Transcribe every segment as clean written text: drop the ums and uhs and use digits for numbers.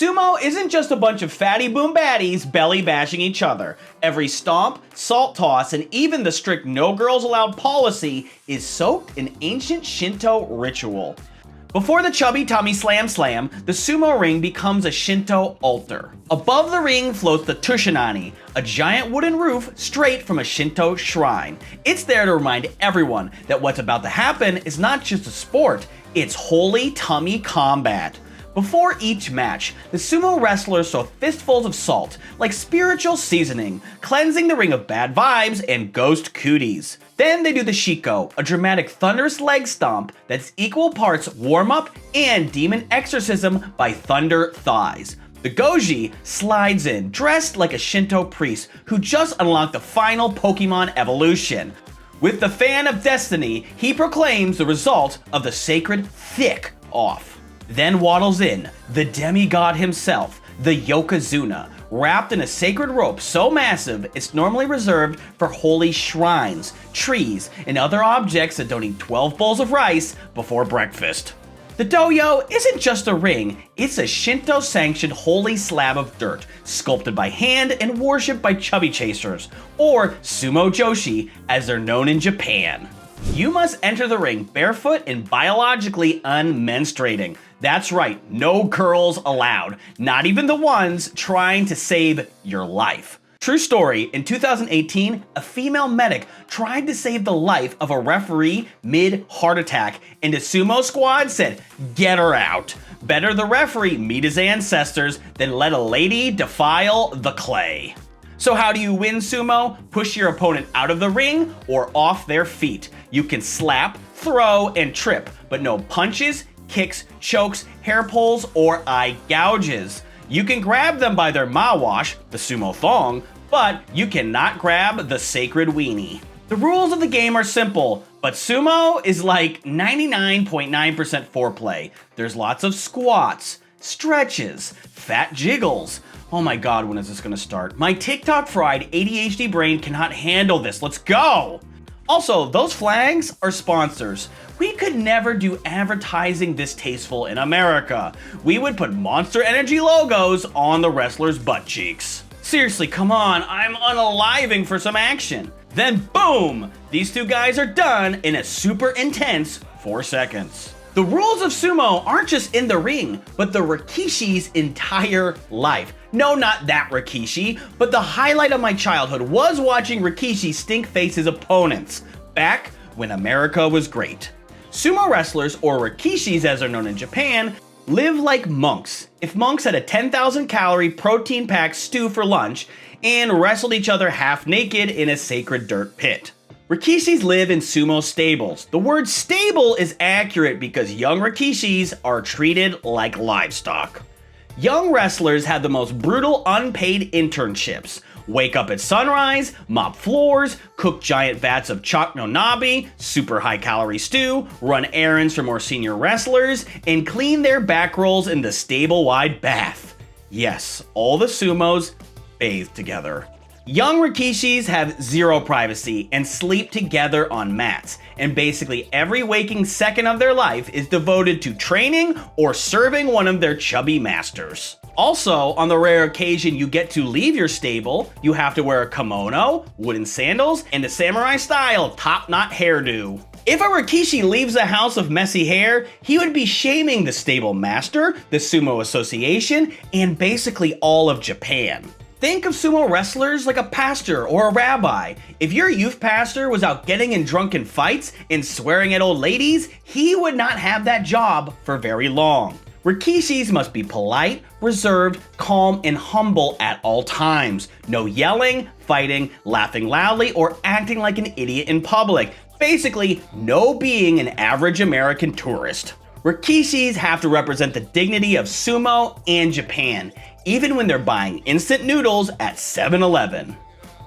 Sumo isn't just a bunch of fatty boom baddies belly bashing each other. Every stomp, salt toss, and even the strict no girls allowed policy is soaked in ancient Shinto ritual. Before the chubby tummy slam, the sumo ring becomes a Shinto altar. Above the ring floats the tushinani, a giant wooden roof straight from a Shinto shrine. It's there to remind everyone that what's about to happen is not just a sport, it's holy tummy combat. Before each match, the sumo wrestlers throw fistfuls of salt, like spiritual seasoning, cleansing the ring of bad vibes and ghost cooties. Then they do the shiko, a dramatic thunderous leg stomp that's equal parts warm-up and demon exorcism by thunder thighs. The goji slides in, dressed like a Shinto priest who just unlocked the final Pokémon evolution. With the fan of destiny, he proclaims the result of the sacred thick off. Then waddles in, the demi-god himself, the Yokozuna, wrapped in a sacred rope so massive it's normally reserved for holy shrines, trees, and other objects that don't eat 12 bowls of rice before breakfast. The doyo isn't just a ring, it's a Shinto-sanctioned holy slab of dirt, sculpted by hand and worshipped by chubby chasers, or sumo joshi as they're known in Japan. You must enter the ring barefoot and biologically unmenstruating. That's right, no girls allowed, not even the ones trying to save your life. True story, in 2018, a female medic tried to save the life of a referee mid-heart attack, and the sumo squad said, get her out. Better the referee meet his ancestors than let a lady defile the clay. So how do you win sumo? Push your opponent out of the ring or off their feet. You can slap, throw, and trip, but no punches, kicks, chokes, hair pulls, or eye gouges. You can grab them by their mawash, the sumo thong, but you cannot grab the sacred weenie. The rules of the game are simple, but sumo is like 99.9% foreplay. There's lots of squats, stretches, fat jiggles. Oh my god, when is this gonna start? My TikTok fried ADHD brain cannot handle this. Let's go! Also, those flags are sponsors. We could never do advertising this tasteful in America. We would put Monster Energy logos on the wrestlers' butt cheeks. Seriously, come on, I'm unaliving for some action. Then boom! These two guys are done in a super intense 4 seconds. The rules of sumo aren't just in the ring, but the Rikishi's entire life. No, not that Rikishi, but the highlight of my childhood was watching Rikishi stink face his opponents, back when America was great. Sumo wrestlers, or Rikishis as they're known in Japan, live like monks. If monks had a 10,000 calorie protein packed stew for lunch and wrestled each other half naked in a sacred dirt pit. Rikishis live in sumo stables. The word stable is accurate because young Rikishis are treated like livestock. Young wrestlers have the most brutal unpaid internships. Wake up at sunrise, mop floors, cook giant vats of chak no nabe, super high calorie stew, run errands for more senior wrestlers, and clean their back rolls in the stable-wide bath. Yes, all the sumos bathe together. Young Rikishis have zero privacy and sleep together on mats, and basically every waking second of their life is devoted to training or serving one of their chubby masters. Also, on the rare occasion you get to leave your stable, you have to wear a kimono, wooden sandals, and a samurai-style top-knot hairdo. If a Rikishi leaves a house of messy hair, he would be shaming the stable master, the Sumo Association, and basically all of Japan. Think of sumo wrestlers like a pastor or a rabbi. If your youth pastor was out getting in drunken fights and swearing at old ladies, he would not have that job for very long. Rikishis must be polite, reserved, calm, and humble at all times. No yelling, fighting, laughing loudly, or acting like an idiot in public. Basically, no being an average American tourist. Rikishis have to represent the dignity of sumo and Japan, even when they're buying instant noodles at 7-Eleven.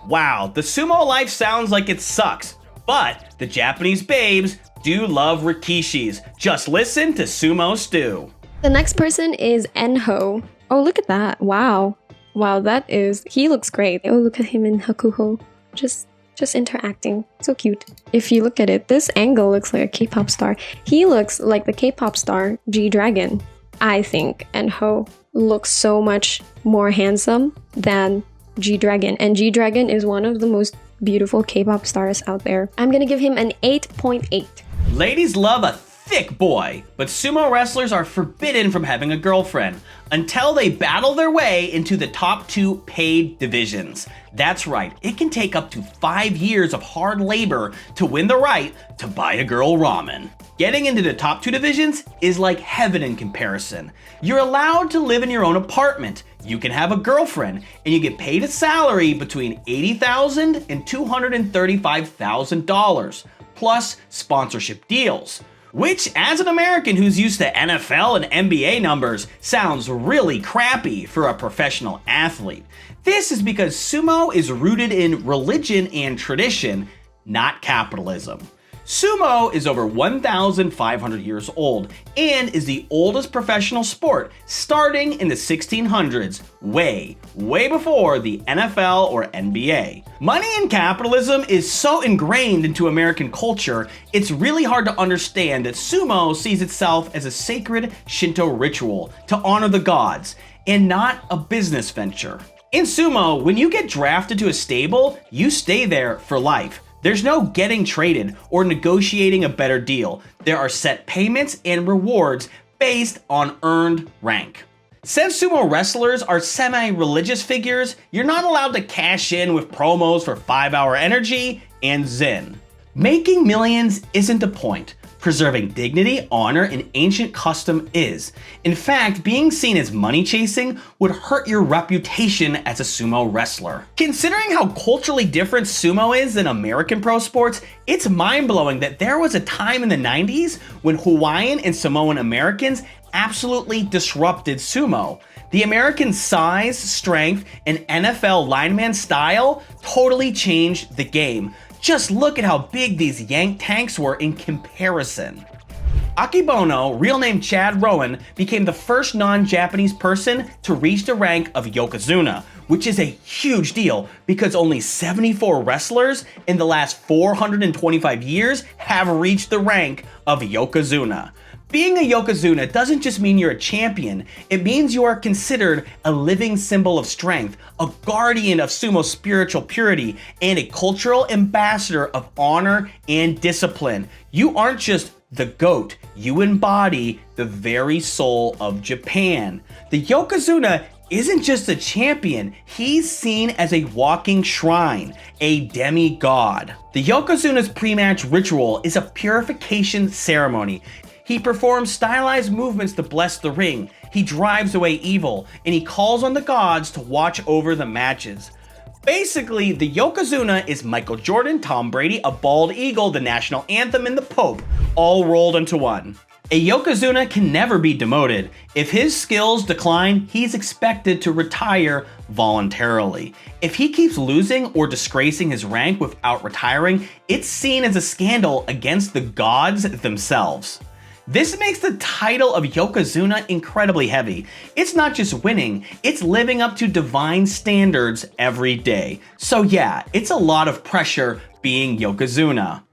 Wow, the sumo life sounds like it sucks, but the Japanese babes do love Rikishis. Just listen to Sumo Stew. The next person is Enho. Oh, look at that. Wow. Wow, he looks great. Oh, look at him in Hakuho. Just interacting. So cute. If you look at it, this angle looks like a K-pop star. He looks like the K-pop star G-Dragon, I think, Enho. looks so much more handsome than G-Dragon. And G-Dragon is one of the most beautiful K-pop stars out there. I'm gonna give him an 8.8. Ladies love a thick boy, but sumo wrestlers are forbidden from having a girlfriend until they battle their way into the top 2 paid divisions. That's right, it can take up to 5 years of hard labor to win the right to buy a girl ramen. Getting into the top 2 divisions is like heaven in comparison. You're allowed to live in your own apartment, you can have a girlfriend, and you get paid a salary between $80,000 and $235,000, plus sponsorship deals. Which, as an American who's used to NFL and NBA numbers, sounds really crappy for a professional athlete. This is because sumo is rooted in religion and tradition, not capitalism. Sumo is over 1,500 years old and is the oldest professional sport, starting in the 1600s, way before the NFL or NBA. Money and capitalism is so ingrained into American culture, it's really hard to understand that sumo sees itself as a sacred Shinto ritual to honor the gods, and not a business venture. In sumo, when you get drafted to a stable, you stay there for life. There's no getting traded or negotiating a better deal. There are set payments and rewards based on earned rank. Since sumo wrestlers are semi-religious figures, you're not allowed to cash in with promos for 5-hour energy and zen. Making millions isn't the point. Preserving dignity, honor, and ancient custom is. In fact, being seen as money chasing would hurt your reputation as a sumo wrestler. Considering how culturally different sumo is than American pro sports, it's mind-blowing that there was a time in the 90s when Hawaiian and Samoan Americans absolutely disrupted sumo. The American size, strength, and NFL lineman style totally changed the game. Just look at how big these yank tanks were in comparison. Akebono, real name Chad Rowan, became the first non-Japanese person to reach the rank of Yokozuna, which is a huge deal because only 74 wrestlers in the last 425 years have reached the rank of Yokozuna. Being a Yokozuna doesn't just mean you're a champion, it means you are considered a living symbol of strength, a guardian of sumo spiritual purity, and a cultural ambassador of honor and discipline. You aren't just the GOAT, you embody the very soul of Japan. The Yokozuna isn't just a champion, he's seen as a walking shrine, a demi-god. The Yokozuna's pre-match ritual is a purification ceremony. He performs stylized movements to bless the ring, he drives away evil, and he calls on the gods to watch over the matches. Basically, the Yokozuna is Michael Jordan, Tom Brady, a bald eagle, the national anthem, and the Pope, all rolled into one. A Yokozuna can never be demoted. If his skills decline, he's expected to retire voluntarily. If he keeps losing or disgracing his rank without retiring, it's seen as a scandal against the gods themselves. This makes the title of Yokozuna incredibly heavy. It's not just winning, it's living up to divine standards every day. So yeah, it's a lot of pressure being Yokozuna.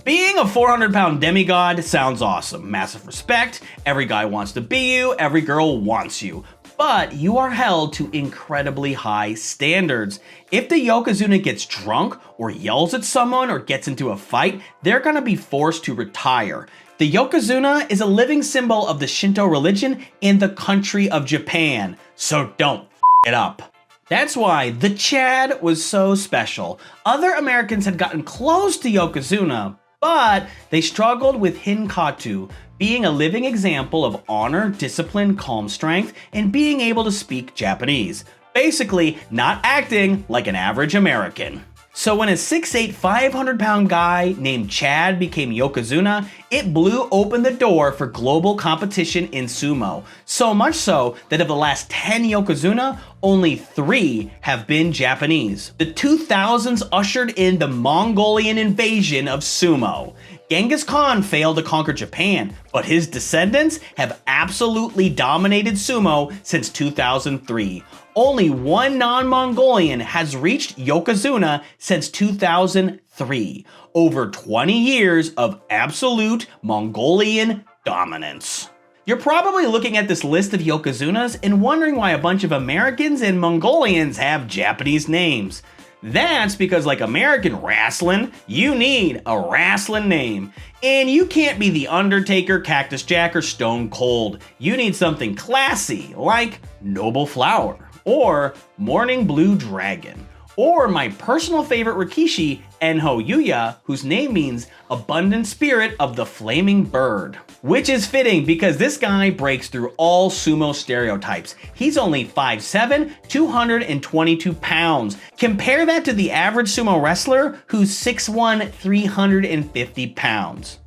Being a 400-pound demigod sounds awesome. Massive respect, every guy wants to be you, every girl wants you. But you are held to incredibly high standards. If the Yokozuna gets drunk or yells at someone or gets into a fight, they're gonna be forced to retire. The Yokozuna is a living symbol of the Shinto religion and the country of Japan, so don't f it up. That's why the Chad was so special. Other Americans had gotten close to Yokozuna, but they struggled with Hinkatu, being a living example of honor, discipline, calm strength, and being able to speak Japanese. Basically, not acting like an average American. So when a 6'8", 500-pound guy named Chad became Yokozuna, it blew open the door for global competition in sumo. So much so that of the last 10 Yokozuna, only 3 have been Japanese. The 2000s ushered in the Mongolian invasion of sumo. Genghis Khan failed to conquer Japan, but his descendants have absolutely dominated sumo since 2003. Only one non-Mongolian has reached Yokozuna since 2003. Over 20 years of absolute Mongolian dominance. You're probably looking at this list of Yokozunas and wondering why a bunch of Americans and Mongolians have Japanese names. That's because, like American wrestling, you need a wrestling name. And you can't be The Undertaker, Cactus Jack, or Stone Cold. You need something classy, like Noble Flower, or Morning Blue Dragon, or my personal favorite Rikishi, Enho Yuya, whose name means abundant spirit of the flaming bird. Which is fitting because this guy breaks through all sumo stereotypes. He's only 5'7", 222 pounds. Compare that to the average sumo wrestler who's 6'1", 350 pounds.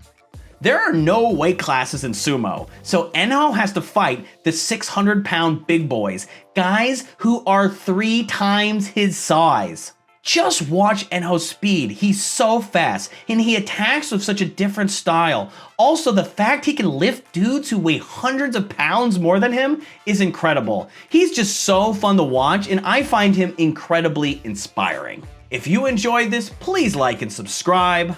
There are no weight classes in sumo, so Enho has to fight the 600-pound big boys, guys who are 3 times his size. Just watch Enho's speed, he's so fast, and he attacks with such a different style. Also, the fact he can lift dudes who weigh hundreds of pounds more than him is incredible. He's just so fun to watch, and I find him incredibly inspiring. If you enjoyed this, please like and subscribe.